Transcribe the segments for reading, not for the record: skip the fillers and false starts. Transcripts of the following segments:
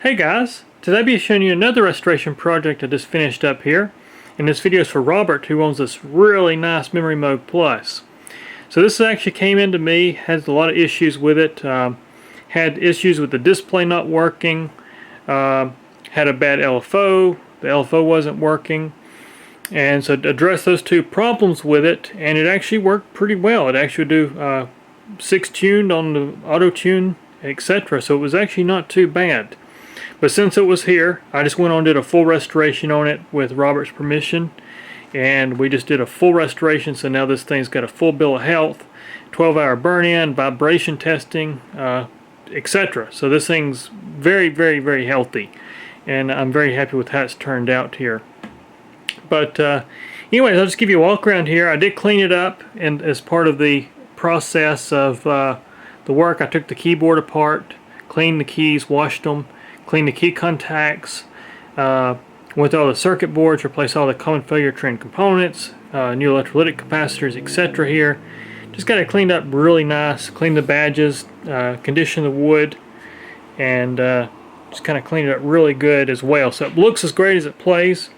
Hey guys, today I'll be showing you another restoration project I just finished up here. And this video is for Robert, who owns this really nice Memorymoog Plus. So this actually came into me, has a lot of issues with it. Had issues with the display not working, had a bad LFO, the LFO wasn't working. And so to address those two problems with it, and it actually worked pretty well. It actually do 6 tuned on the auto tune, etc. So it was actually not too bad. But since it was here, I just went on and did a full restoration on it with Robert's permission. And we just did a full restoration, so now this thing's got a full bill of health, 12-hour burn-in, vibration testing, etc. So this thing's very, very, very healthy. And I'm very happy with how it's turned out here. But anyways, I'll just give you a walk around here. I did clean it up, and as part of the process of the work, I took the keyboard apart, cleaned the keys, washed them, clean the key contacts, went through all the circuit boards, replace all the common failure trend components, new electrolytic capacitors, etc. here. Just got it cleaned up really nice, cleaned the badges, conditioned the wood, and just kind of cleaned it up really good as well. So it looks as great as it plays.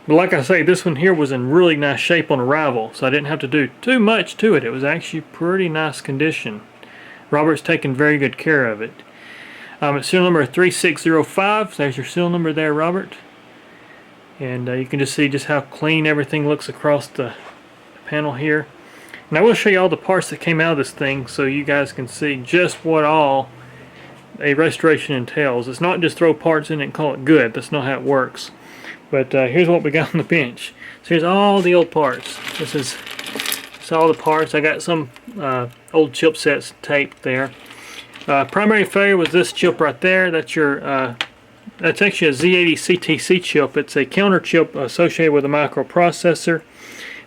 But like I say, this one here was in really nice shape on arrival, so I didn't have to do too much to it. It was actually pretty nice condition. Robert's taken very good care of it. It's serial number 3605. So there's your serial number there, Robert. And you can just see just how clean everything looks across the panel here. And I will show you all the parts that came out of this thing so you guys can see just what all a restoration entails. It's not just throw parts in and call it good. That's not how it works. But here's what we got on the bench. So here's all the old parts. This is all the parts. I got some old chipsets taped there. Primary failure was this chip right there. That's your that's actually a Z80 CTC chip. It's a counter chip associated with a microprocessor.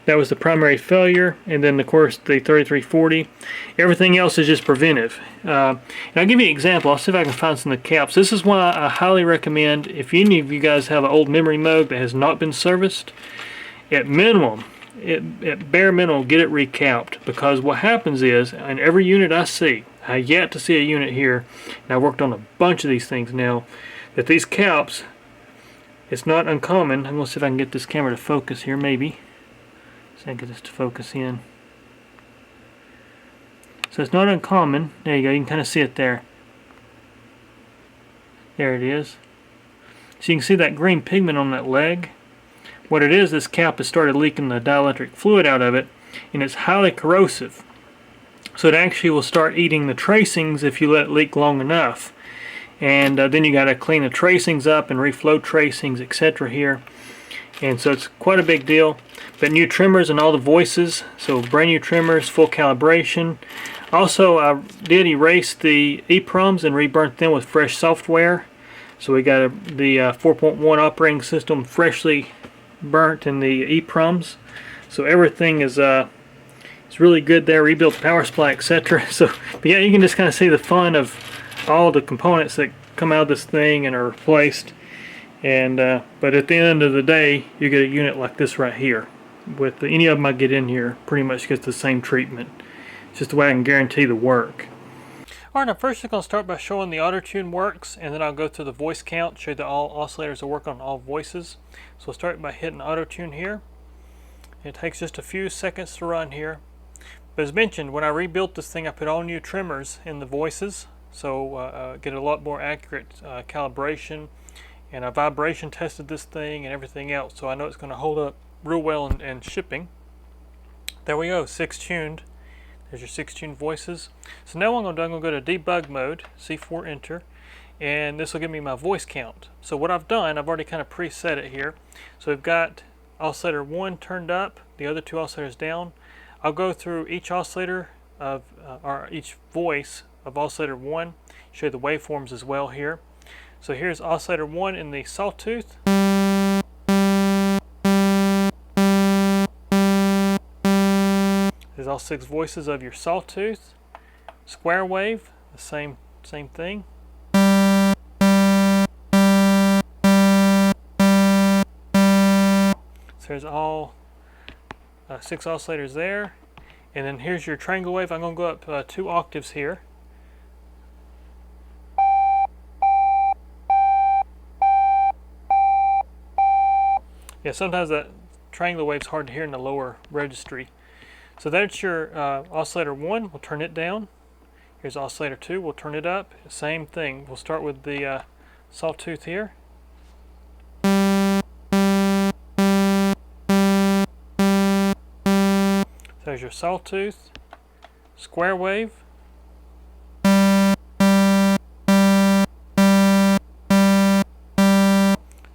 That was the primary failure, and then of course the 3340. Everything else is just preventive. And I'll give you an example. I'll see if I can find some of the caps. This is one I highly recommend if any of you guys have an old Memorymoog that has not been serviced. At minimum, at bare minimum, get it recapped, because what happens is, in every unit I see, I yet to see a unit here, and I worked on a bunch of these things now, that these caps, it's not uncommon. I'm going to see if I can get this camera to focus here, maybe. See if I can get this to focus in. So it's not uncommon. There you go, you can kind of see it there. There it is. So you can see that green pigment on that leg. What it is, this cap has started leaking the dielectric fluid out of it, and it's highly corrosive. So it actually will start eating the tracings if you let it leak long enough. And then you got to clean the tracings up and reflow tracings, etc. here. And so it's quite a big deal. But new trimmers and all the voices, so brand new trimmers, full calibration. Also, I did erase the EEPROMs and reburnt them with fresh software. So we got the 4.1 operating system freshly burnt in the EEPROMs. So everything is it's really good there. Rebuilt the power supply, etc. So, but yeah, you can just kind of see the fun of all the components that come out of this thing and are replaced. And but at the end of the day, you get a unit like this right here. With any of them I get in here, pretty much gets the same treatment. It's just the way I can guarantee the work. Alright, now first I'm going to start by showing the auto tune works, and then I'll go through the voice count, show you that all oscillators are working on all voices. So we'll start by hitting auto tune here. It takes just a few seconds to run here. But as mentioned, when I rebuilt this thing, I put all new trimmers in the voices, so get a lot more accurate calibration. And I vibration tested this thing and everything else, so I know it's going to hold up real well in shipping. There we go, 6 tuned. There's your 6 tuned voices. So now what I'm going to go to debug mode, C4 enter, and this will give me my voice count. So what I've done, I've already kind of preset it here. So we've got oscillator 1 turned up, the other 2 oscillators down. I'll go through each oscillator of, or each voice of oscillator 1, show you the waveforms as well here. So here's oscillator 1 in the sawtooth. There's all 6 voices of your sawtooth. Square wave, the same thing. So there's all 6 oscillators there. And then here's your triangle wave. I'm going to go up 2 octaves here. Yeah, sometimes that triangular wave's hard to hear in the lower registry. So that's your oscillator 1. We'll turn it down. Here's oscillator 2. We'll turn it up. Same thing. We'll start with the sawtooth here. So there's your sawtooth, square wave.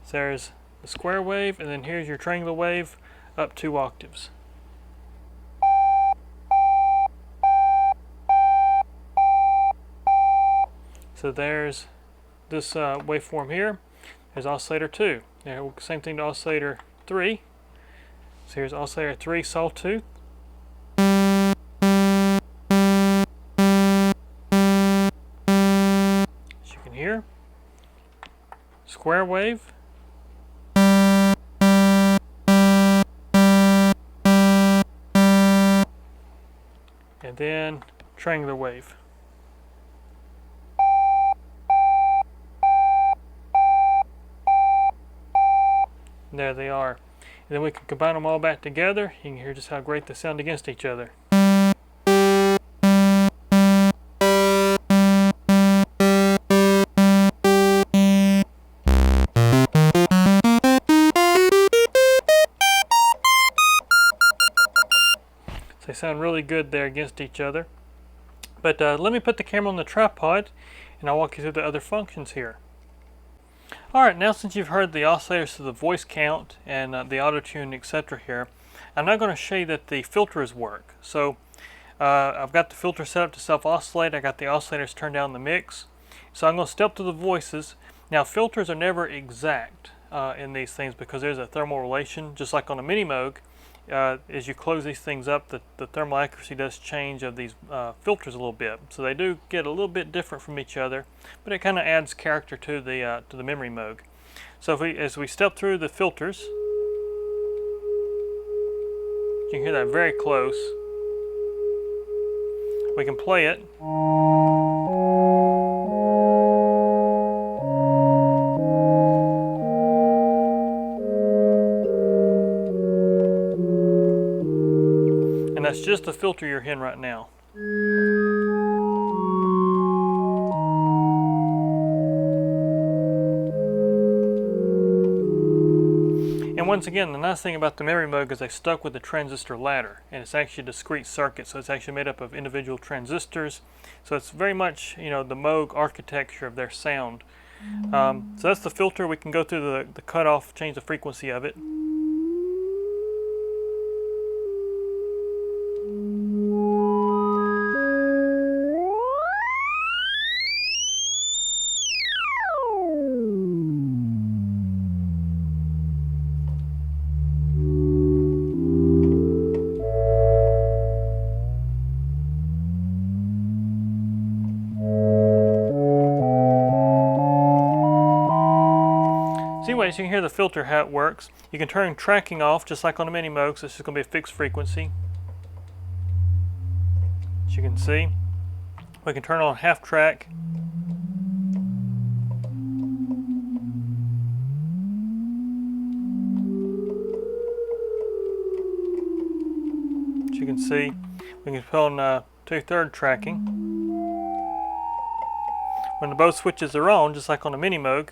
So there's the square wave, and then here's your triangular wave up 2 octaves. So there's this waveform here. There's oscillator 2. Now, same thing to oscillator 3. So here's oscillator 3 sawtooth. As you can hear. Square wave. And then triangular wave. There they are. And then we can combine them all back together. You can hear just how great they sound against each other. So they sound really good there against each other. But let me put the camera on the tripod and I'll walk you through the other functions here. Alright, now since you've heard the oscillators to the voice count and the auto tune, etc. here, I'm now going to show you that the filters work. So I've got the filter set up to self-oscillate. I got the oscillators turned down in the mix. So I'm going to step to the voices. Now filters are never exact in these things because there's a thermal relation, just like on a Memorymoog. As you close these things up, the thermal accuracy does change of these filters a little bit. So they do get a little bit different from each other, but it kind of adds character to the Memorymoog. So as we step through the filters, you can hear that very close. We can play it. And that's just the filter you're hearing right now. And once again, the nice thing about the Memorymoog is they stuck with the transistor ladder, and it's actually a discrete circuit, so it's actually made up of individual transistors. So it's very much, you know, the Moog architecture of their sound. So that's the filter. We can go through the cutoff, change the frequency of it. So anyways, you can hear the filter, how it works. You can turn tracking off just like on the Memorymoog, so this is going to be a fixed frequency. As you can see, we can turn on half track. As you can see, we can put on 2/3 tracking. When the both switches are on, just like on the Memorymoog,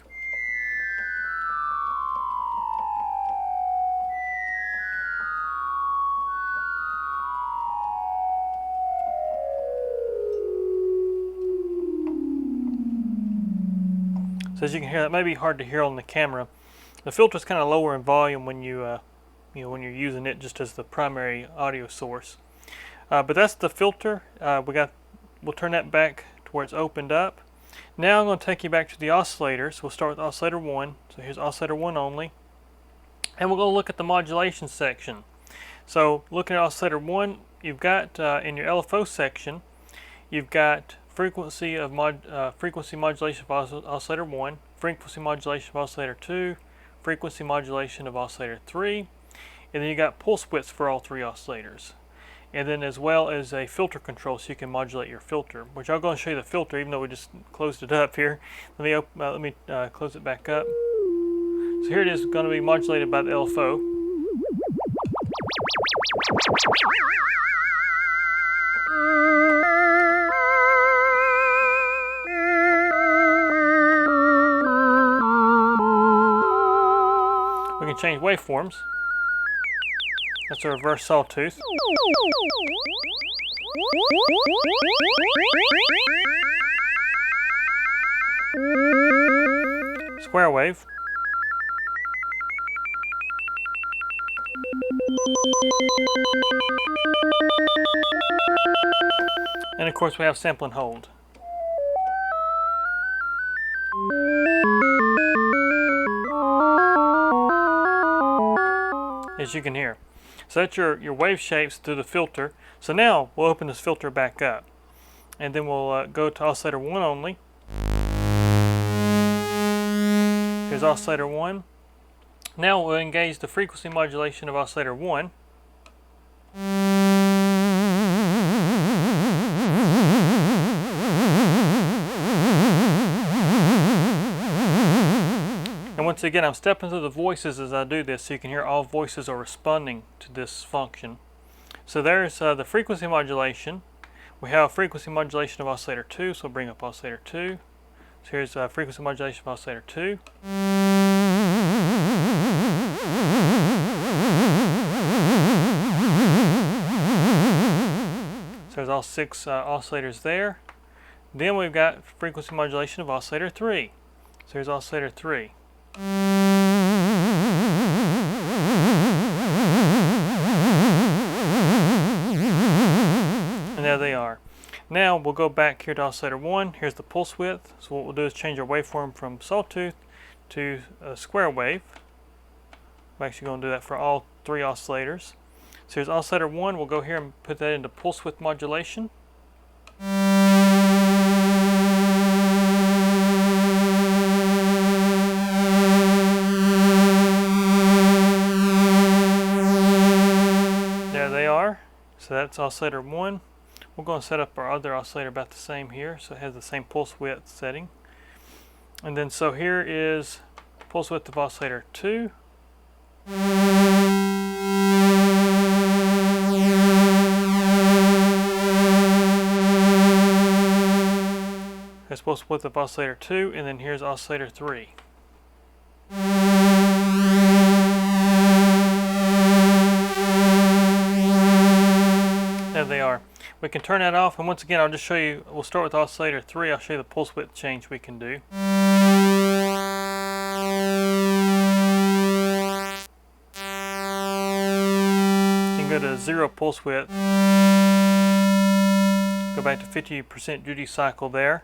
so as you can hear, that may be hard to hear on the camera. The filter is kind of lower in volume when when you're using it just as the primary audio source. But that's the filter. We'll turn that back to where it's opened up. Now I'm going to take you back to the oscillators. We'll start with oscillator 1. So here's oscillator 1 only. And we're going to look at the modulation section. So looking at oscillator 1, you've got in your LFO section, you've got frequency modulation of oscillator 1, frequency modulation of oscillator 2, frequency modulation of oscillator 3, and then you got pulse widths for all 3 oscillators. And then as well as a filter control, so you can modulate your filter, which I'm going to show you the filter even though we just closed it up here. Let me close it back up. So here it is going to be modulated by the LFO. We can change waveforms. That's a reverse sawtooth. Square wave. And of course we have sample and hold. As you can hear. So that's your wave shapes through the filter. So now we'll open this filter back up. And then we'll go to oscillator 1 only. Here's oscillator 1. Now we'll engage the frequency modulation of oscillator 1. And once again, I'm stepping through the voices as I do this so you can hear all voices are responding to this function. So there's the frequency modulation. We have frequency modulation of oscillator 2, so we'll bring up oscillator 2. So here's frequency modulation of oscillator 2. So there's all 6 oscillators there. Then we've got frequency modulation of oscillator 3. So here's oscillator 3. And there they are. Now we'll go back here to oscillator 1. Here's the pulse width. So what we'll do is change our waveform from sawtooth to a square wave. I'm actually going to do that for all 3 oscillators. So here's oscillator 1. We'll go here and put that into pulse width modulation. There they are. So that's oscillator 1. We're going to set up our other oscillator about the same here, so it has the same pulse width setting. And then so here is pulse width of oscillator 2. Here's pulse width of oscillator 2, and then here's oscillator 3. There they are. We can turn that off, and once again I'll just show you, we'll start with oscillator 3, I'll show you the pulse width change we can do. You can go to 0 pulse width, go back to 50% duty cycle there.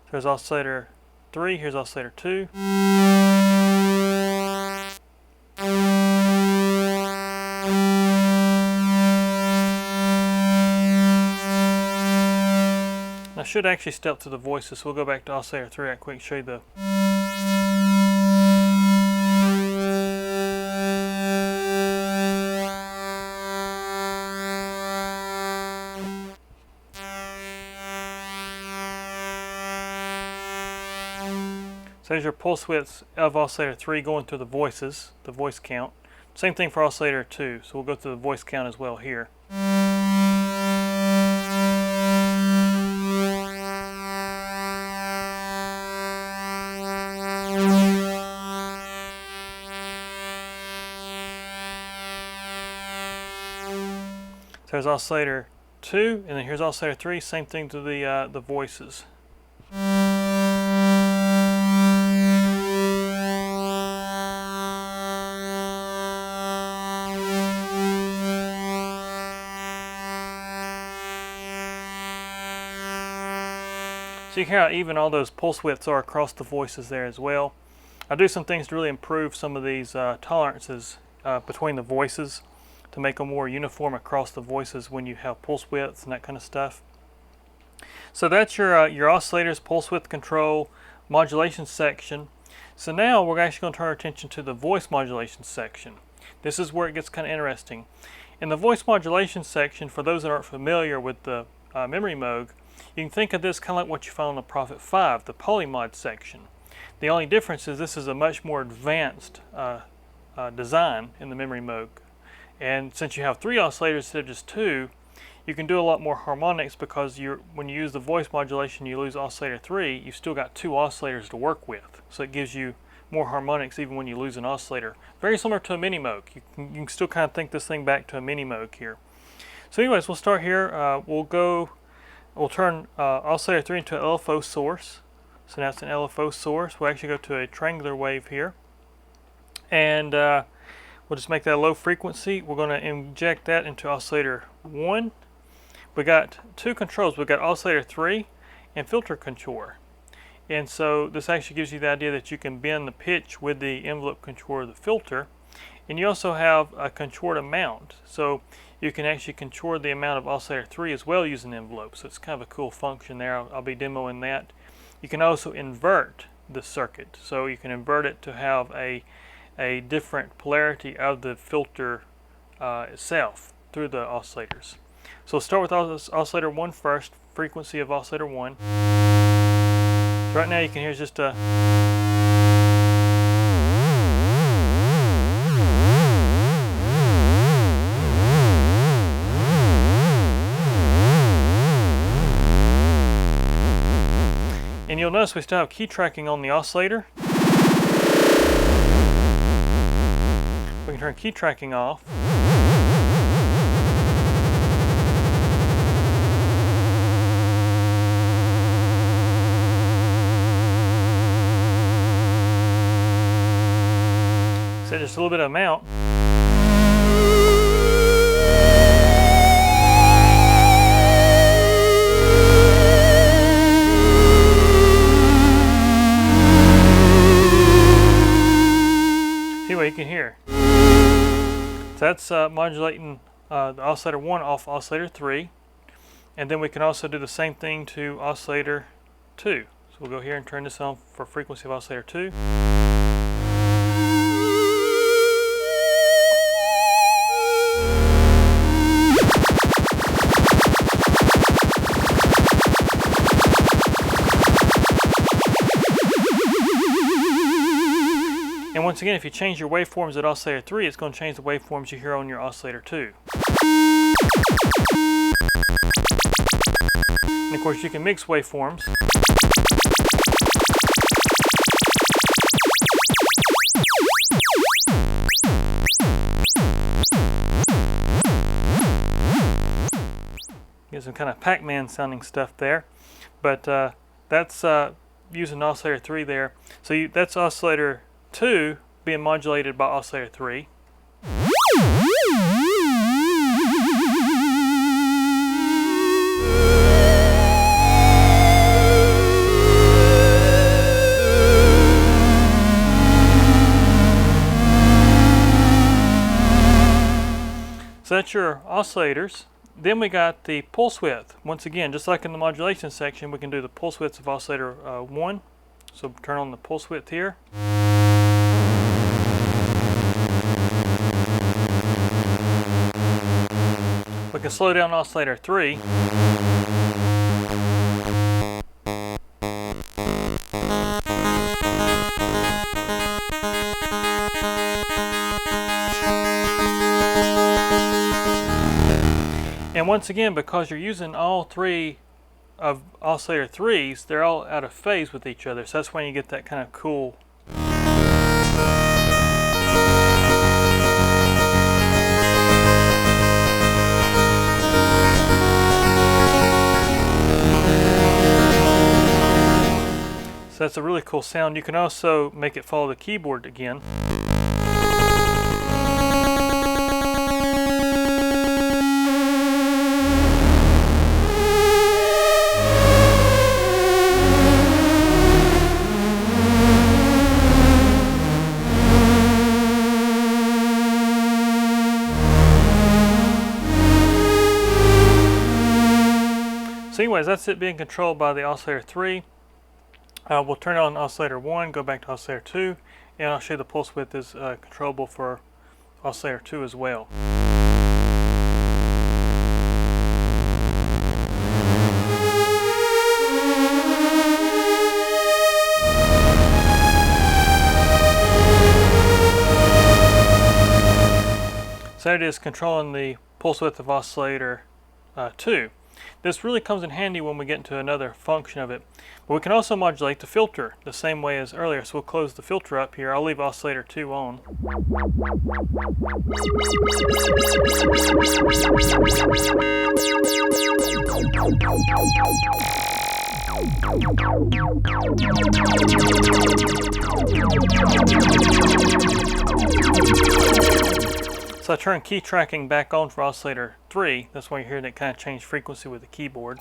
So there's oscillator 3, here's oscillator 2. I should actually step to the voices, so we'll go back to oscillator 3 right quick and show you the... So there's your pulse widths of oscillator 3 going through the voices, the voice count. Same thing for oscillator 2, so we'll go through the voice count as well here. So there's oscillator 2, and then here's oscillator 3, same thing to the voices. So you can hear how even all those pulse widths are across the voices there as well. I do some things to really improve some of these tolerances between the voices, to make them more uniform across the voices when you have pulse widths and that kind of stuff. So that's your oscillators, pulse width control, modulation section. So now we're actually going to turn our attention to the voice modulation section. This is where it gets kind of interesting. In the voice modulation section, for those that aren't familiar with the Memorymoog, you can think of this kind of like what you found on the Prophet 5, the polymod section. The only difference is this is a much more advanced design in the Memorymoog. And since you have 3 oscillators instead of just 2, you can do a lot more harmonics, because when you use the voice modulation, you lose oscillator 3, you've still got 2 oscillators to work with. So it gives you more harmonics even when you lose an oscillator. Very similar to a Minimoog. You can still kind of think this thing back to a Minimoog here. So anyways, we'll start here. We'll turn oscillator 3 into an LFO source. So now it's an LFO source. We'll actually go to a triangular wave here. And we'll just make that a low frequency. We're going to inject that into oscillator 1. We got 2 controls. We've got oscillator 3 and filter controller. And so this actually gives you the idea that you can bend the pitch with the envelope controller of the filter. And you also have a controller amount. So you can actually control the amount of oscillator 3 as well using envelopes. So it's kind of a cool function there. I'll be demoing that. You can also invert the circuit. So you can invert it to have a different polarity of the filter itself through the oscillators. So we'll start with oscillator 1 first, frequency of oscillator 1. So right now you can hear just a... And you'll notice we still have key tracking on the oscillator. We can turn key tracking off. Set just a little bit of amount. See what you can hear. So that's modulating the oscillator 1 off oscillator 3. And then we can also do the same thing to oscillator 2. So we'll go here and turn this on for frequency of oscillator 2. And once again, if you change your waveforms at oscillator 3, it's going to change the waveforms you hear on your oscillator 2. And of course, you can mix waveforms. Get some kind of Pac-Man sounding stuff there. But that's using oscillator 3 there. So that's oscillator 2 being modulated by oscillator 3. So that's your oscillators. Then we got the pulse width. Once again, just like in the modulation section, we can do the pulse widths of oscillator 1. So turn on the pulse width here. We can slow down oscillator 3. And once again, because you're using all 3 of oscillator 3s, they're all out of phase with each other. So that's when you get that kind of cool. So that's a really cool sound. You can also make it follow the keyboard again. So anyways, that's it being controlled by the oscillator 3. We'll turn on oscillator 1, go back to oscillator 2, and I'll show you the pulse width is controllable for oscillator 2 as well. So that is controlling the pulse width of oscillator 2. This really comes in handy when we get into another function of it. But we can also modulate the filter the same way as earlier. So we'll close the filter up here. I'll leave oscillator 2 on. So I turn key tracking back on for oscillator 3. That's why you're hearing it kind of change frequency with the keyboard.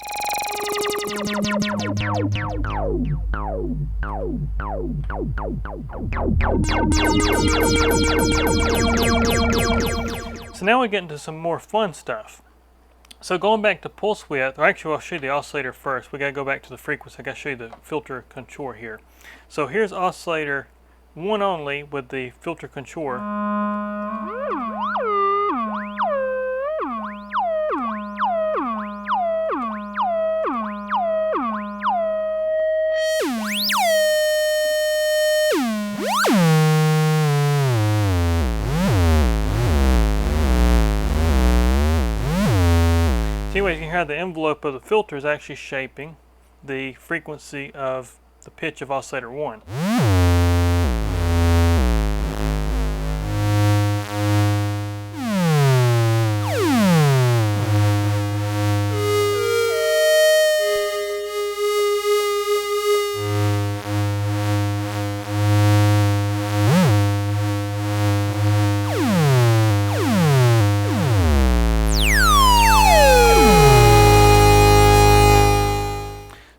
So now we get into some more fun stuff. So going back to pulse width, or actually I'll show you the oscillator first. We got to go back to the frequency. I got to show you the filter contour here. So here's oscillator 1 only with the filter contour. Anyways, you can hear the envelope of the filter is actually shaping the frequency of the pitch of oscillator 1.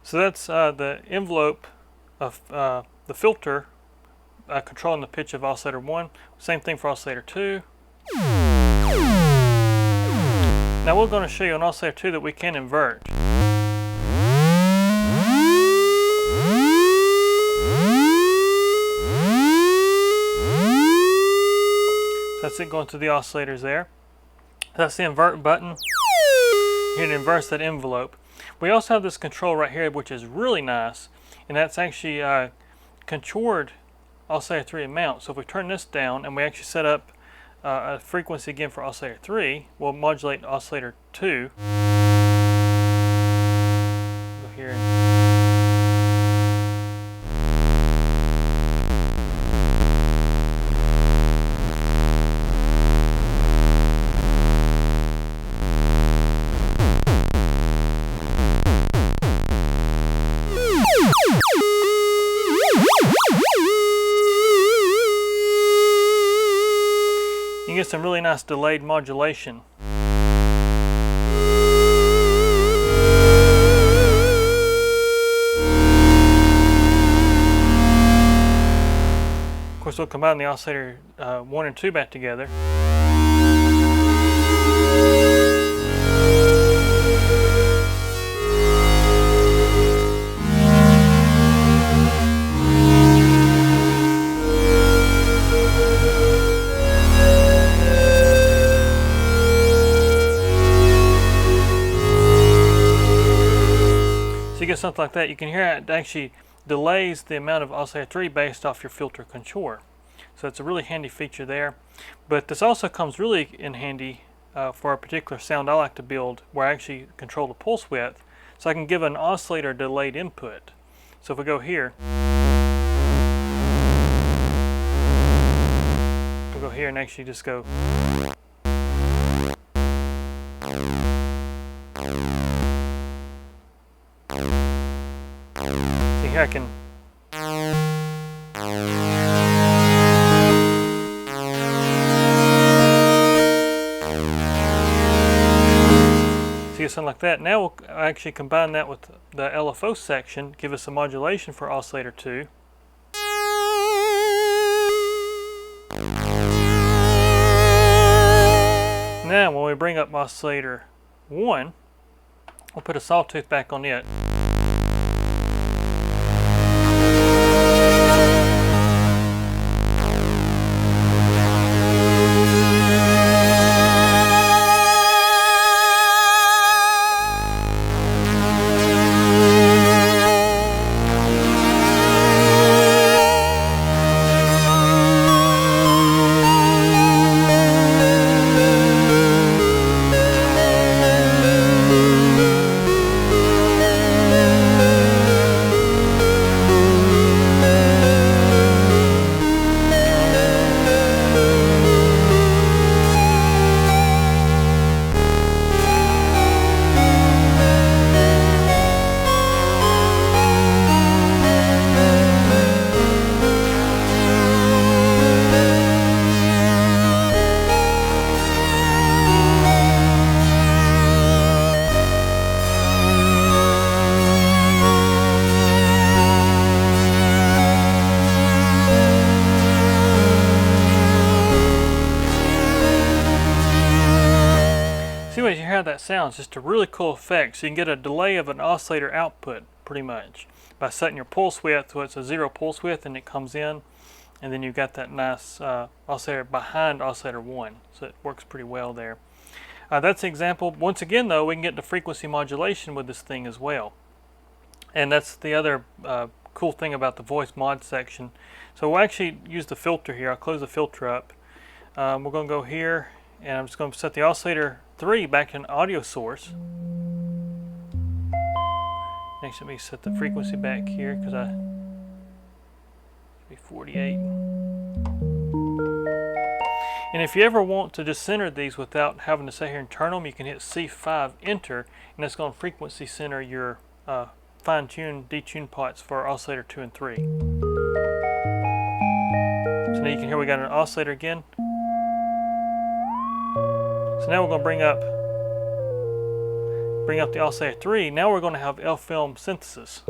So that's the envelope of the filter controlling the pitch of oscillator 1. Same thing for oscillator 2. Now we're going to show you an oscillator 2 that we can invert. So that's it going through the oscillators there. That's the invert button. It inverts that envelope. We also have this control right here, which is really nice, and that's actually contoured oscillator 3 amount. So if we turn this down and we actually set up a frequency again for oscillator 3, we'll modulate oscillator 2. Go here and you get some really nice delayed modulation. Of course, we'll combine the oscillator 1 and 2 back together. So you get something like that. You can hear it actually delays the amount of oscillator 3 based off your filter contour. So it's a really handy feature there. But this also comes really in handy for a particular sound I like to build where I actually control the pulse width. So I can give an oscillator delayed input. So if we go here, we'll go here and actually just go. See here I can. See something like that. Now we'll actually combine that with the LFO section, give us a modulation for oscillator 2. Now when we bring up oscillator 1, we'll put a sawtooth back on it. anyways, you hear how that sounds. Just a really cool effect. So you can get a delay of an oscillator output, pretty much, by setting your pulse width so it's a 0 pulse width and it comes in, and then you've got that nice oscillator behind oscillator 1. So it works pretty well there. That's an example. Once again, though, we can get to frequency modulation with this thing as well. And that's the other cool thing about the voice mod section. So we'll actually use the filter here. I'll close the filter up. We're going to go here, and I'm just going to set the oscillator 3 back to an audio source. Next, let me set the frequency back here because I should be 48. And if you ever want to just center these without having to sit here and turn them, you can hit C5 enter, and that's going to frequency center your fine-tune, detune pots for oscillator 2 and 3. So now you can hear we got an oscillator again. So now we're going to bring up the oscillator 3. Now we're going to have L-film synthesis.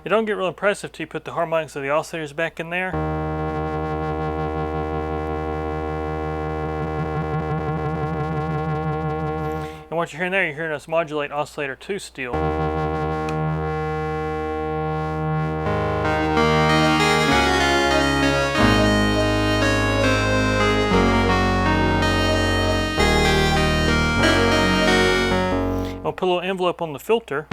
It don't get real impressive till you put the harmonics of the oscillators back in there. And what you're hearing there, you're hearing us modulate oscillator 2 still. I'll put a little envelope on the filter.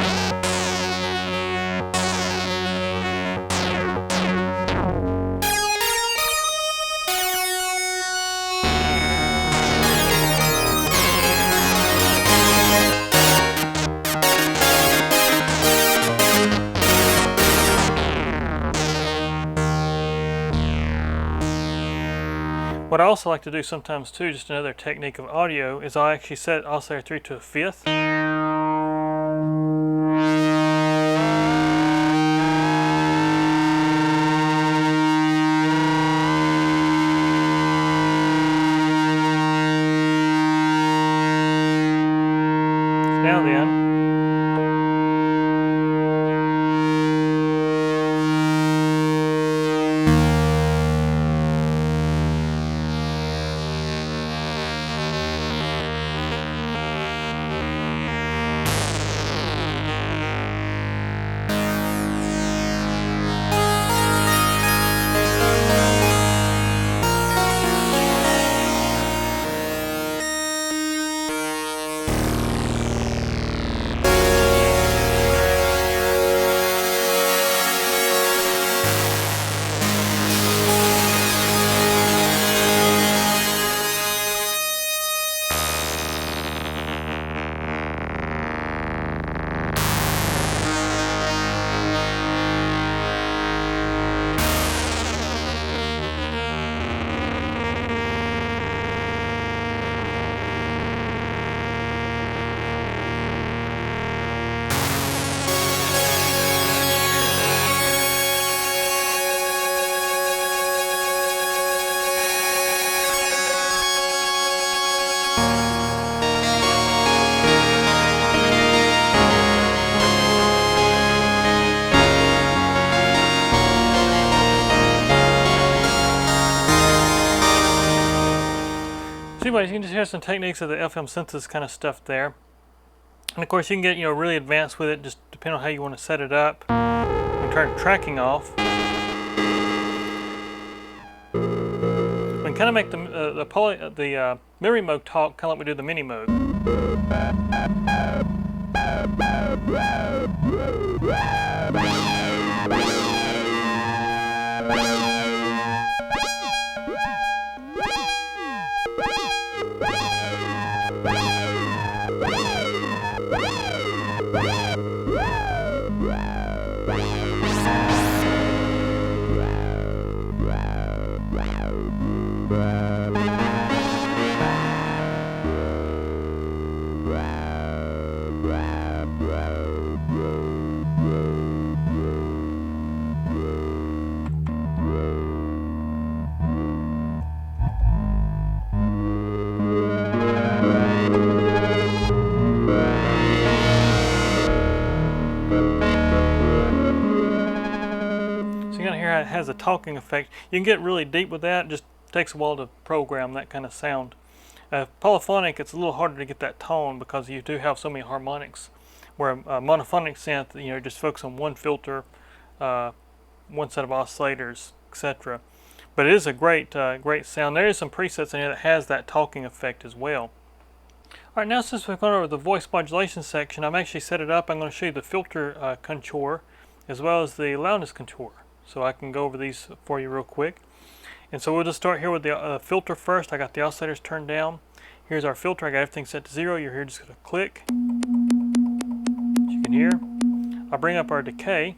What I also like to do sometimes too, just another technique of audio, is I actually set oscillator 3 to a 5th. Now then, anyways, you can just hear some techniques of the FM synthesis kind of stuff there. And of course you can get, really advanced with it, just depending on how you want to set it up. And turn tracking off. We can kind of make the Memorymoog talk kind of like we do the Minimoog. you can hear how it has a talking effect. You can get really deep with that. It just takes a while to program that kind of sound. Polyphonic, it's a little harder to get that tone because you do have so many harmonics. Where a monophonic synth, you know, just focus on one filter, one set of oscillators, etc. But it is a great sound. There is some presets in here that has that talking effect as well. Alright, now since we've gone over the voice modulation section, I've actually set it up. I'm going to show you the filter contour as well as the loudness contour. So I can go over these for you real quick. And so we'll just start here with the filter first. I got the oscillators turned down. Here's our filter. I got everything set to 0. You're here just going to click. As you can hear. I'll bring up our decay.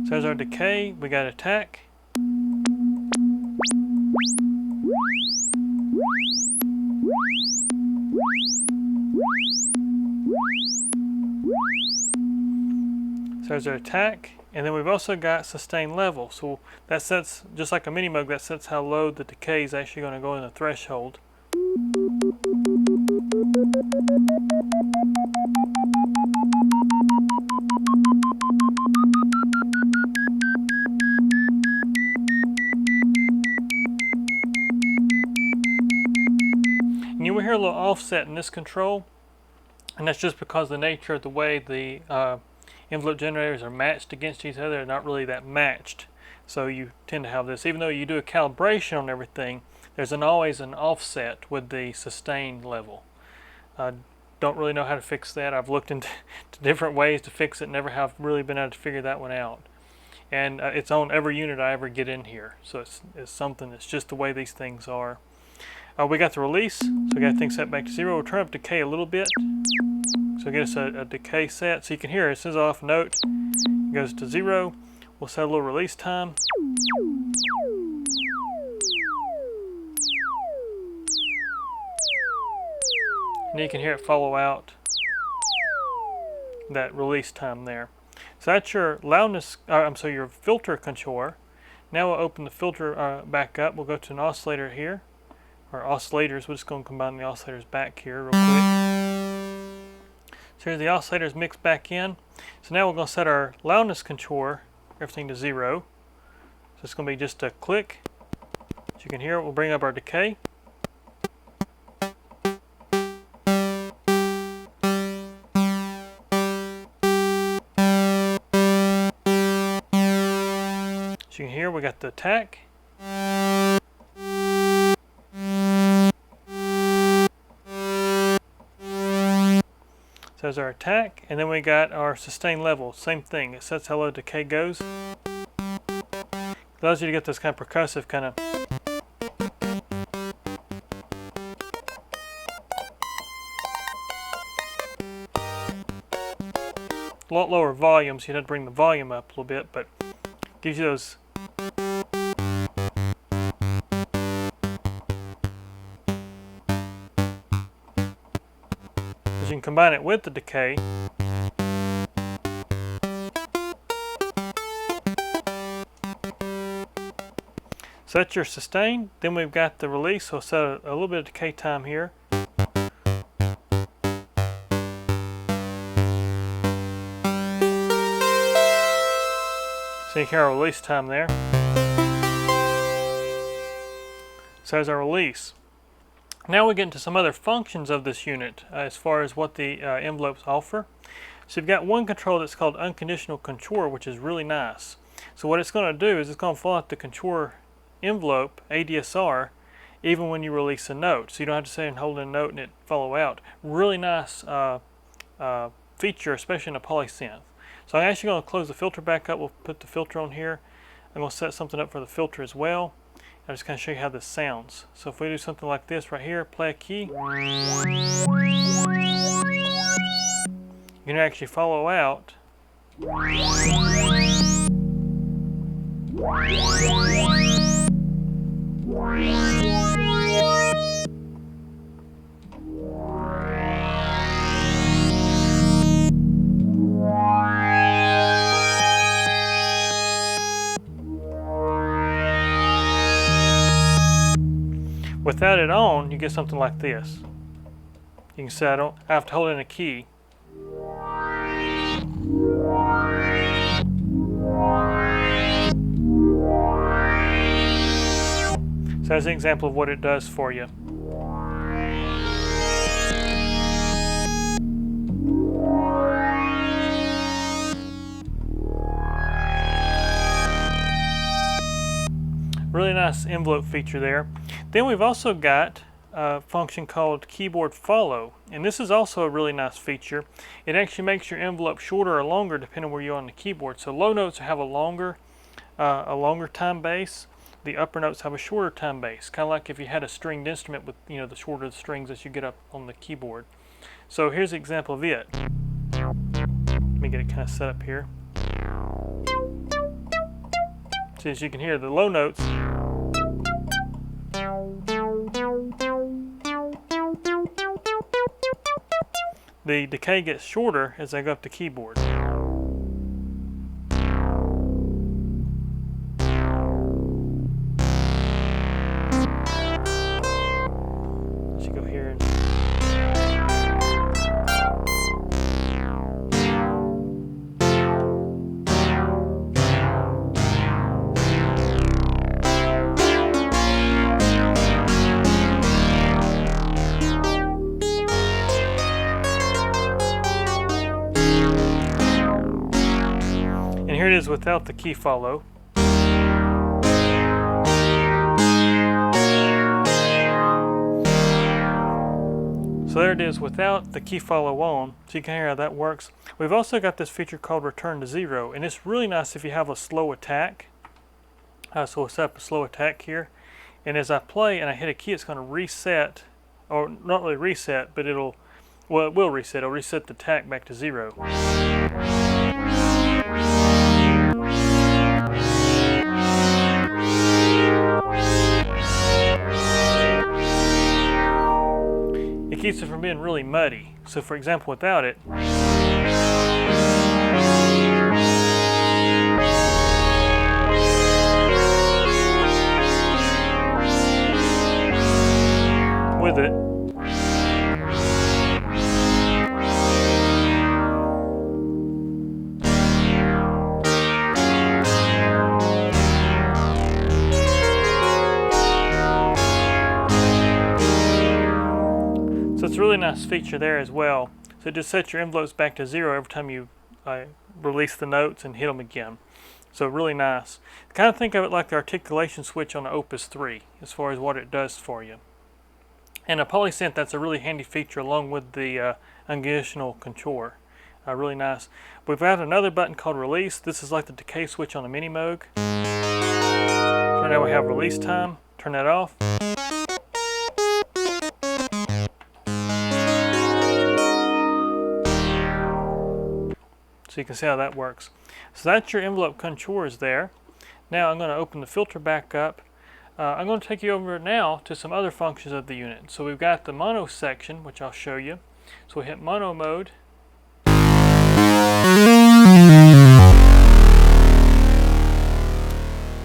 So there's our decay. We got attack. So there's our attack, and then we've also got sustain level. So that sets, just like a Memorymoog, that sets how low the decay is actually going to go in the threshold. And you will hear a little offset in this control, and that's just because of the nature of the way the envelope generators are matched against each other. They're not really that matched, so you tend to have this. Even though you do a calibration on everything, there's always an offset with the sustain level. Don't really know how to fix that. I've looked into different ways to fix it, never have really been able to figure that one out. And it's on every unit I ever get in here, so it's something that's just the way these things are. We got the release, so we got things set back to 0. We'll turn up decay a little bit. So get us a decay set. So you can hear it says off note, it goes to 0. We'll set a little release time. And you can hear it follow out that release time there. So that's your loudness, your filter contour. Now we'll open the filter back up. We'll go to an oscillator here, or oscillators. We're just going to combine the oscillators back here real quick. So here's the oscillators mixed back in. So now we're going to set our loudness contour, everything to 0. So it's going to be just a click. As you can hear, we'll bring up our decay. As you can hear, we got the attack. So there's our attack, and then we got our sustain level. Same thing, it sets how low decay goes. Allows you to get this kind of percussive kind of. A lot lower volume, so you have to bring the volume up a little bit, but gives you those. You can combine it with the decay. So that's your sustain. Then we've got the release, so we'll set a little bit of decay time here. So you can hear our release time there. So there's our release. Now we get into some other functions of this unit as far as what the envelopes offer. So you've got one control that's called unconditional contour, which is really nice. So what it's going to do is it's going to follow out the contour envelope, ADSR, even when you release a note. So you don't have to sit and hold in a note and it follow out. Really nice feature, especially in a polysynth. So I'm actually going to close the filter back up. We'll put the filter on here. I'm going to set something up for the filter as well. I'm just going to show you how this sounds. So if we do something like this right here, play a key, you can actually follow out. Without it on, you get something like this. You can see I have to hold in a key. So that's an example of what it does for you. Really nice envelope feature there. Then we've also got a function called keyboard follow, and this is also a really nice feature. It actually makes your envelope shorter or longer depending where you're on the keyboard. So low notes have a longer time base. The upper notes have a shorter time base, kind of like if you had a stringed instrument with, you know, the shorter the strings that you get up on the keyboard. So here's an example of it. Let me get it kind of set up here. So as you can hear, the low notes the decay gets shorter as I go up the keyboard. As you go here and here it is without the key follow. So there it is without the key follow on, so you can hear how that works. We've also got this feature called return to zero, and it's really nice if you have a slow attack. So we'll set up a slow attack here, and as I play and I hit a key, it's going to reset, or not really reset, but it will reset. It'll reset the attack back to zero. It keeps it from being really muddy. So for example, without it, with it, so it's a really nice feature there as well. So it just sets your envelopes back to zero every time you release the notes and hit them again. So really nice. Kind of think of it like the articulation switch on the Opus 3 as far as what it does for you. And a polysynth, that's a really handy feature along with the unconditional contour. Really nice. We've got another button called release. This is like the decay switch on the Memorymoog. So now we have release time. Turn that off. So you can see how that works. So that's your envelope contours there. Now I'm going to open the filter back up. I'm going to take you over now to some other functions of the unit. So we've got the mono section, which I'll show you. So we hit mono mode.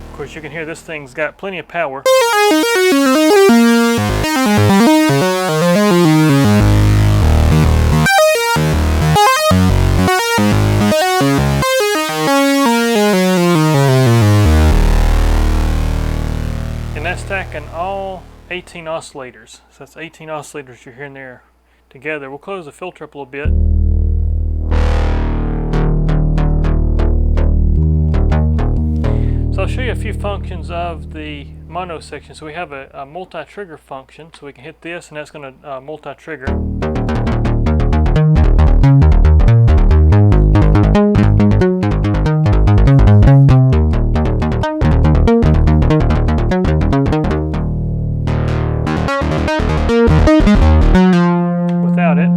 Of course, you can hear this thing's got plenty of power. And that's stacking all 18 oscillators. So that's 18 oscillators you're hearing there together. We'll close the filter up a little bit. So I'll show you a few functions of the mono section. So we have a multi-trigger function. So we can hit this and that's going to multi-trigger. Without it.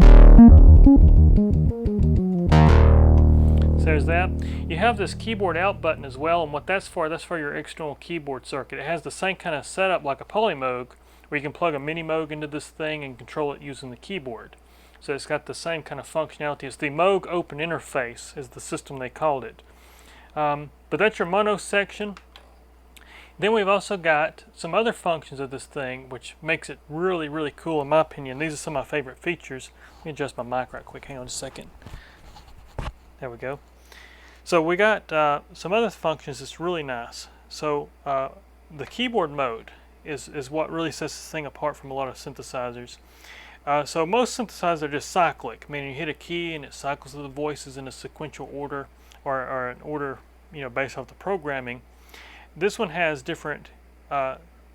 So there's that. You have this keyboard out button as well, and what that's for your external keyboard circuit. It has the same kind of setup like a Polymoog, where you can plug a Memorymoog into this thing and control it using the keyboard. So it's got the same kind of functionality. It's the Moog Open Interface is the system they called it. But that's your mono section. Then we've also got some other functions of this thing which makes it really, really cool in my opinion. These are some of my favorite features. Let me adjust my mic right quick. Hang on just a second. There we go. So we got some other functions that's really nice. So the keyboard mode is what really sets this thing apart from a lot of synthesizers. So most synthesizers are just cyclic, meaning you hit a key and it cycles the voices in a sequential order or an order, you know, based off the programming. This one has different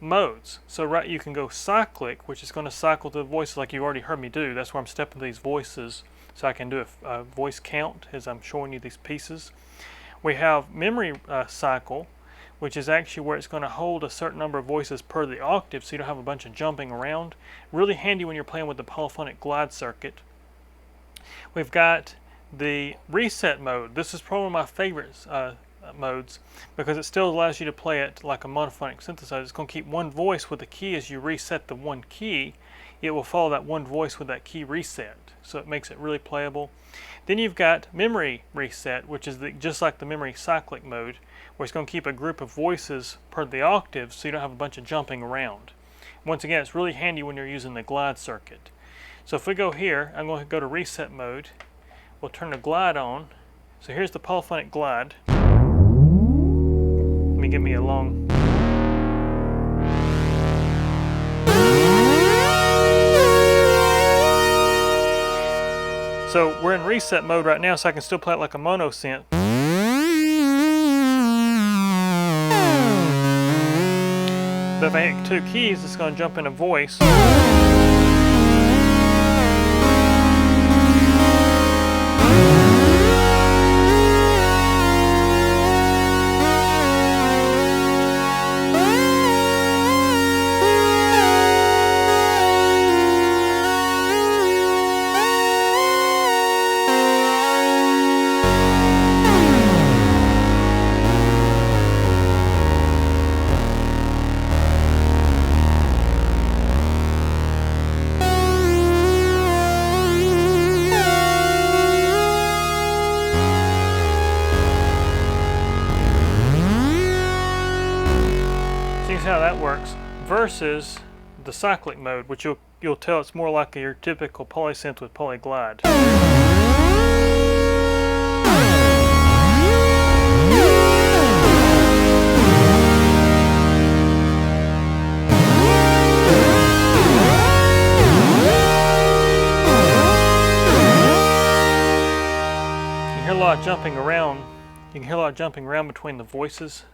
modes. So you can go cyclic, which is going to cycle the voices like you already heard me do. That's where I'm stepping these voices so I can do a voice count as I'm showing you these pieces. We have memory cycle, which is actually where it's going to hold a certain number of voices per the octave so you don't have a bunch of jumping around. Really handy when you're playing with the polyphonic glide circuit. We've got the reset mode. This is probably one of my favorites modes because it still allows you to play it like a monophonic synthesizer. It's going to keep one voice with the key. As you reset the one key, it will follow that one voice with that key reset, so it makes it really playable. Then you've got memory reset, which is just like the memory cyclic mode, where it's going to keep a group of voices per the octave so you don't have a bunch of jumping around. Once again, it's really handy when you're using the glide circuit. So if we go here, I'm going to go to reset mode. We'll turn the glide on. So here's the polyphonic glide. Let me get me a long. So we're in reset mode right now, so I can still play it like a mono synth. But if I hit two keys, it's going to jump in a voice. How that works versus the cyclic mode, which you'll tell it's more like your typical polysynth with polyglide. You can hear a lot of jumping around. You can hear a lot of jumping around between the voices,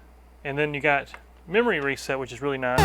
and then you got memory reset, which is really nice.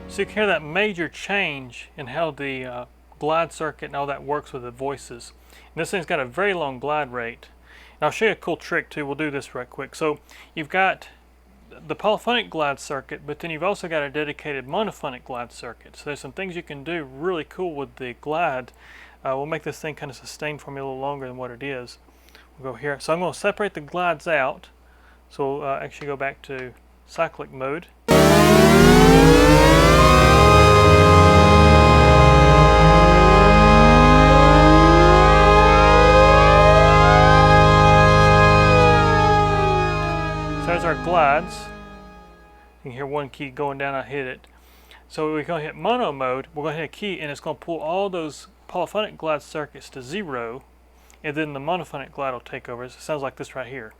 So you can hear that major change in how the glide circuit and all that works with the voices. And this thing's got a very long glide rate. And I'll show you a cool trick too. We'll do this right quick. So you've got the polyphonic glide circuit, but then you've also got a dedicated monophonic glide circuit. So there's some things you can do really cool with the glide. We'll make this thing kind of sustain for me a little longer than what it is. We'll go here. So I'm going to separate the glides out. So we'll actually go back to cyclic mode. There's our glides. You can hear one key going down, I hit it. So we're going to hit mono mode, we're going to hit a key and it's going to pull all those polyphonic glide circuits to 0, and then the monophonic glide will take over. It sounds like this right here.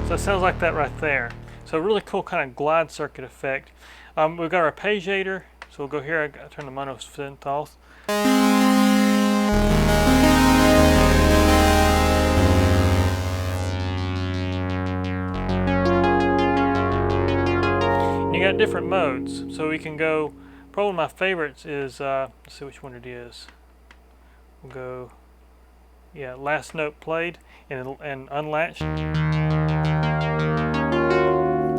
So it sounds like that right there. So a really cool kind of glide circuit effect. We've got our arpeggiator, so we'll go here. I turn the mono synth off. And you got different modes, so we can go. Probably one of my favorites is let's see which one it is. We'll go, yeah, last note played and unlatched.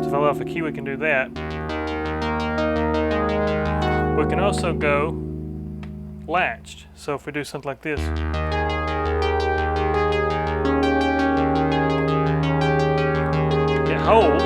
If I let off a key, we can do that. We can also go latched. So if we do something like this, hit hold,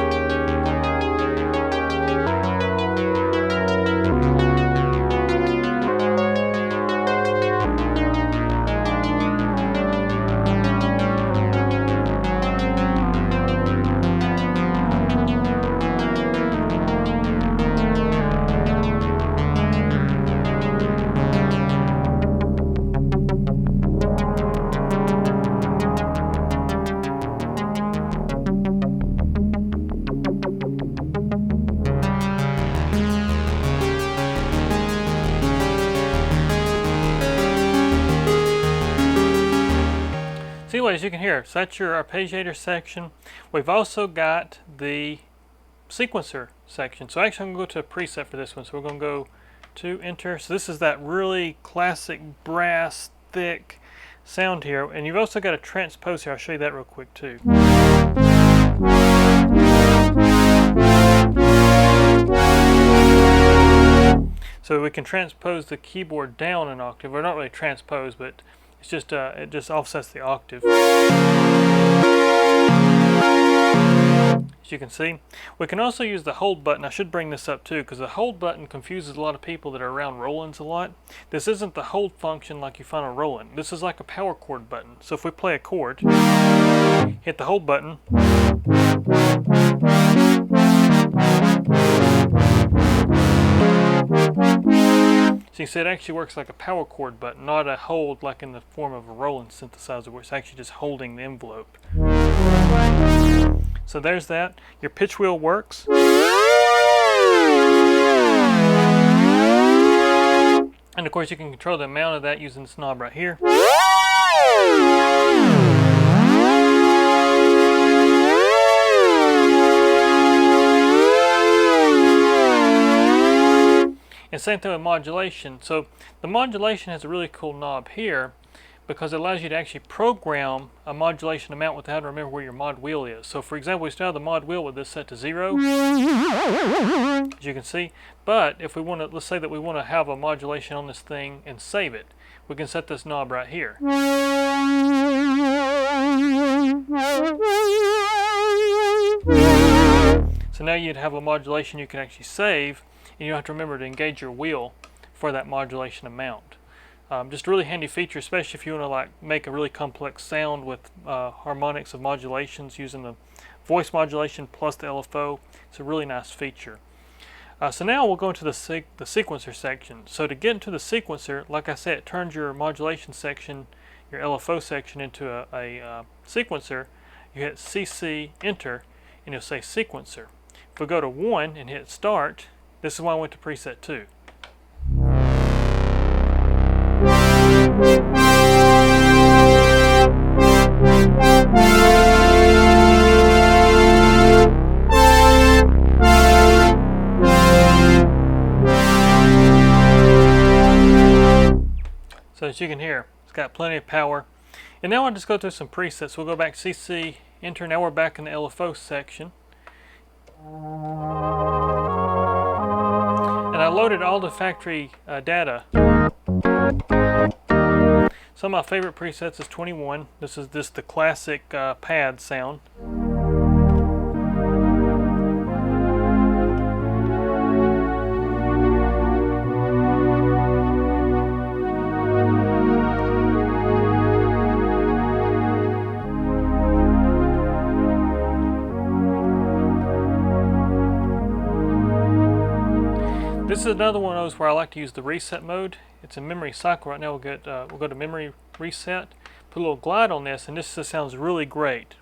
so anyways, you can hear, so that's your arpeggiator section. We've also got the sequencer section. So actually I'm going to go to a preset for this one. So we're going to go to enter. So this is that really classic brass, thick sound here. And you've also got a transpose here. I'll show you that real quick too. So we can transpose the keyboard down an octave, or not really transpose, but it's just it just offsets the octave. As you can see, we can also use the hold button. I should bring this up too, because the hold button confuses a lot of people that are around Rolands a lot. This isn't the hold function like you find on Roland. This is like a power chord button. So if we play a chord, hit the hold button, so you can see it actually works like a power chord button, not a hold like in the form of a Roland synthesizer where it's actually just holding the envelope. So there's that. Your pitch wheel works. And of course you can control the amount of that using this knob right here. And same thing with modulation. So the modulation has a really cool knob here because it allows you to actually program a modulation amount without having to remember where your mod wheel is. So for example, we still have the mod wheel with this set to 0, as you can see. But if we want to, let's say that we want to have a modulation on this thing and save it, we can set this knob right here. So now you'd have a modulation you can actually save, and you don't have to remember to engage your wheel for that modulation amount. Just a really handy feature, especially if you want to like make a really complex sound with harmonics of modulations using the voice modulation plus the LFO. It's a really nice feature. So now we'll go into the sequencer section. So to get into the sequencer, like I said, it turns your modulation section, your LFO section, into a sequencer. You hit CC, enter, and you'll say sequencer. If we go to 1 and hit start, this is why I went to preset 2. So as you can hear, it's got plenty of power. And now I'll just go through some presets. We'll go back to CC, enter. Now we're back in the LFO section. And I loaded all the factory data. Some of my favorite presets is 21. This is the classic pad sound. This is another one of those where I like to use the reset mode. It's a memory cycle. Right now we'll go to memory reset, put a little glide on this, and this just sounds really great.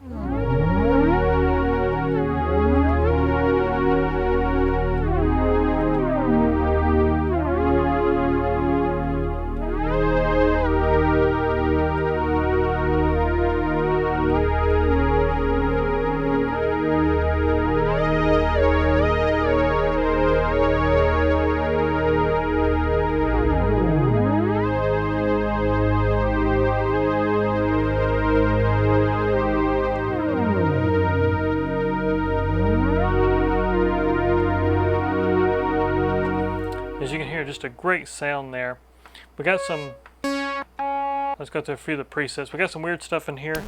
As you can hear, just a great sound there. We got some, let's go through a few of the presets. We got some weird stuff in here.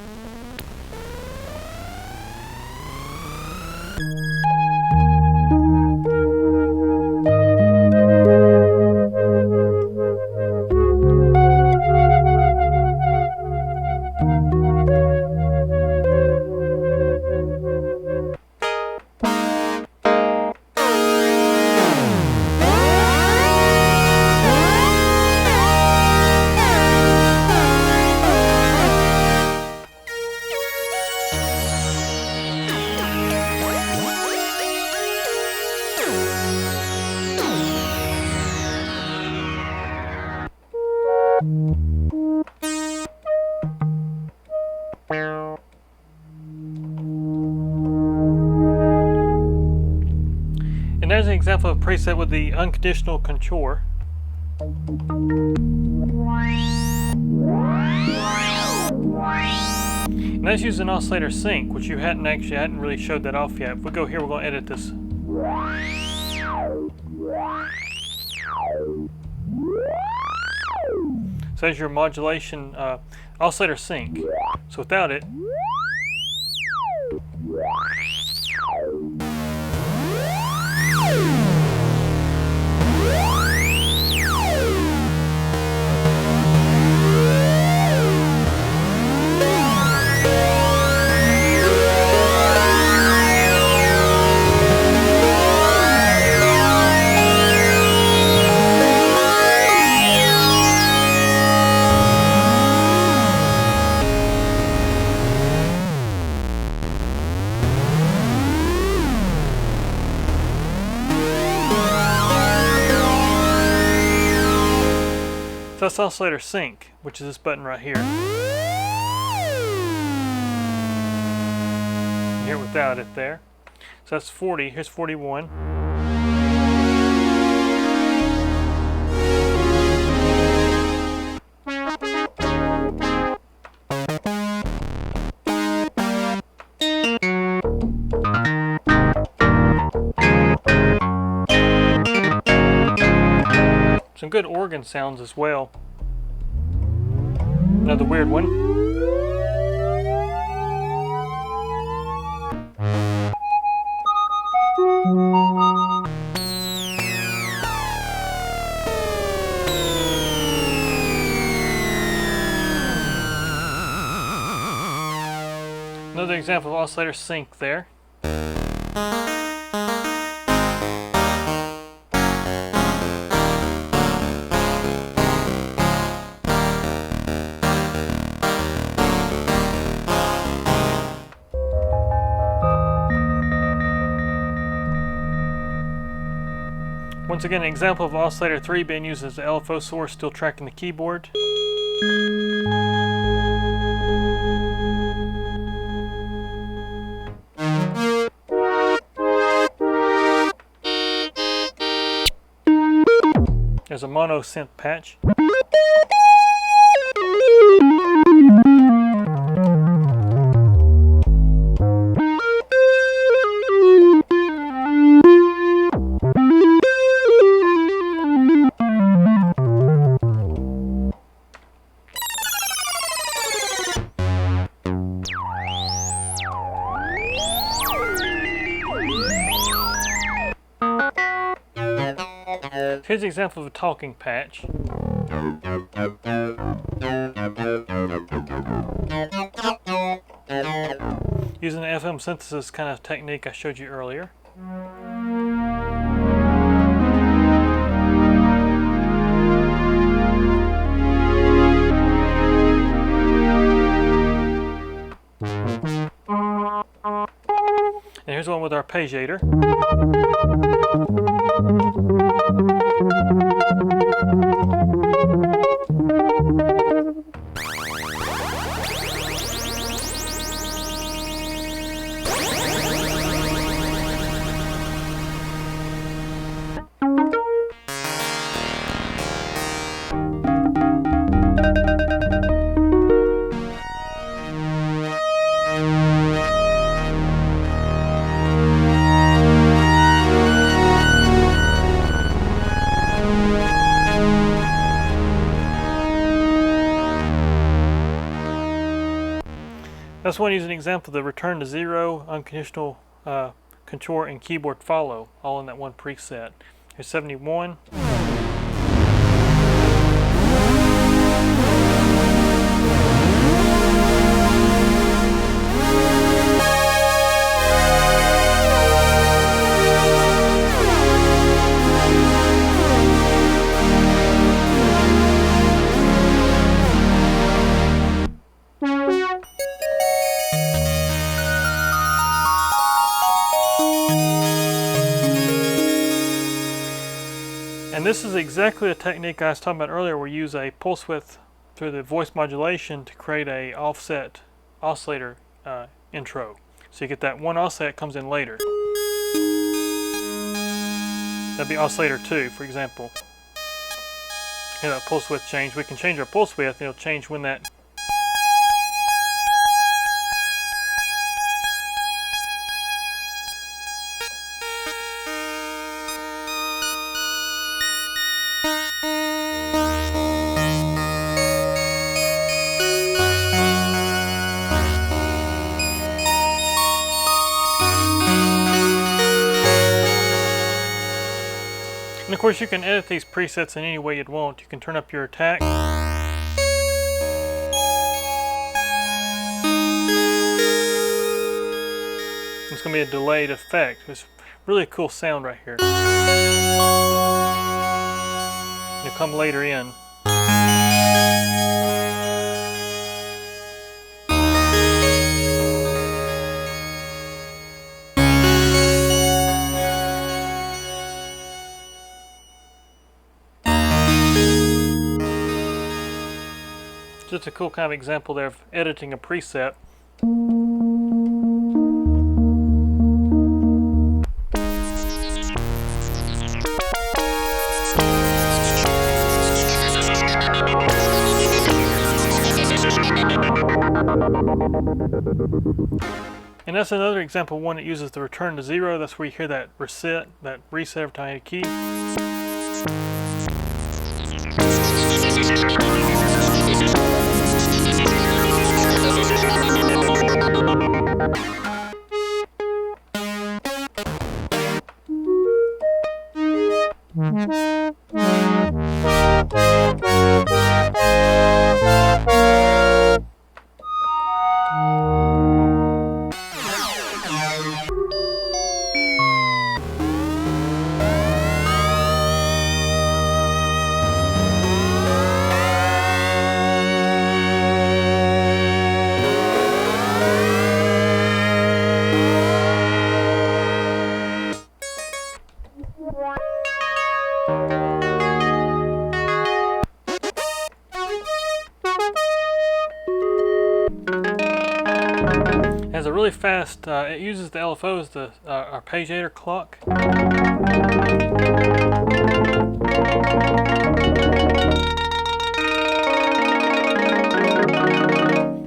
And there's an example of a preset with the unconditional contour. And that's using oscillator sync, which you hadn't really showed that off yet. If we go here, we're going to edit this. So there's your modulation oscillator sync. So without it, so that's oscillator sync, which is this button right here. Here without it there. So that's 40, here's 41. Some good organ sounds as well. Another weird one. Another example of oscillator sync there. Once again, an example of oscillator 3 being used as the LFO source, still tracking the keyboard. There's a mono synth patch. Here's an example of a talking patch. Using the FM synthesis kind of technique I showed you earlier. And here's one with arpeggiator. That's one using an example of the return to zero, unconditional control, and keyboard follow, all in that one preset. Here's 71. And this is exactly the technique I was talking about earlier, where you use a pulse width through the voice modulation to create a offset oscillator intro. So you get that one oscillator that comes in later. That'd be oscillator 2, for example. Hear that pulse width change. We can change our pulse width, and it'll change when that. And of course you can edit these presets in any way you'd want. You can turn up your attack. It's going to be a delayed effect. It's really a cool sound right here. It'll come later in. Just a cool kind of example there of editing a preset. And that's another example, one that uses the return to zero. That's where you hear that reset every time you hit a key. Has a really fast, it uses the LFO as the arpeggiator clock.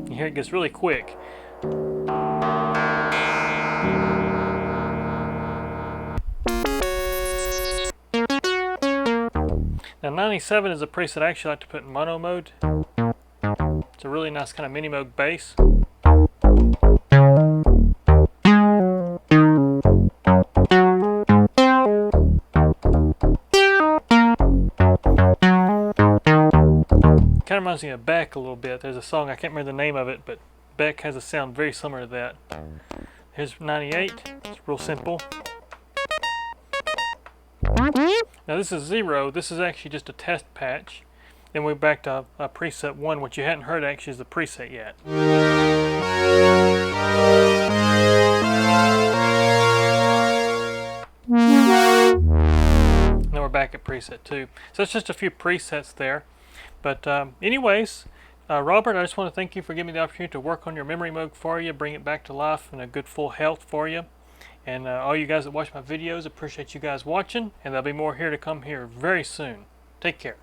You hear it gets really quick. Now 97 is a preset I actually like to put in mono mode. It's a really nice kind of Memorymoog bass. Kind of reminds me of Beck a little bit. There's a song, I can't remember the name of it, but Beck has a sound very similar to that. Here's 98, it's real simple. Now this is 0, this is actually just a test patch. Then we're back to preset 1, what you hadn't heard actually is the preset yet. Now we're back at preset 2. So it's just a few presets there. But anyways, Robert, I just want to thank you for giving me the opportunity to work on your Memorymoog for you, bring it back to life in a good full health for you. And all you guys that watch my videos, appreciate you guys watching, and there'll be more here to come here very soon. Take care.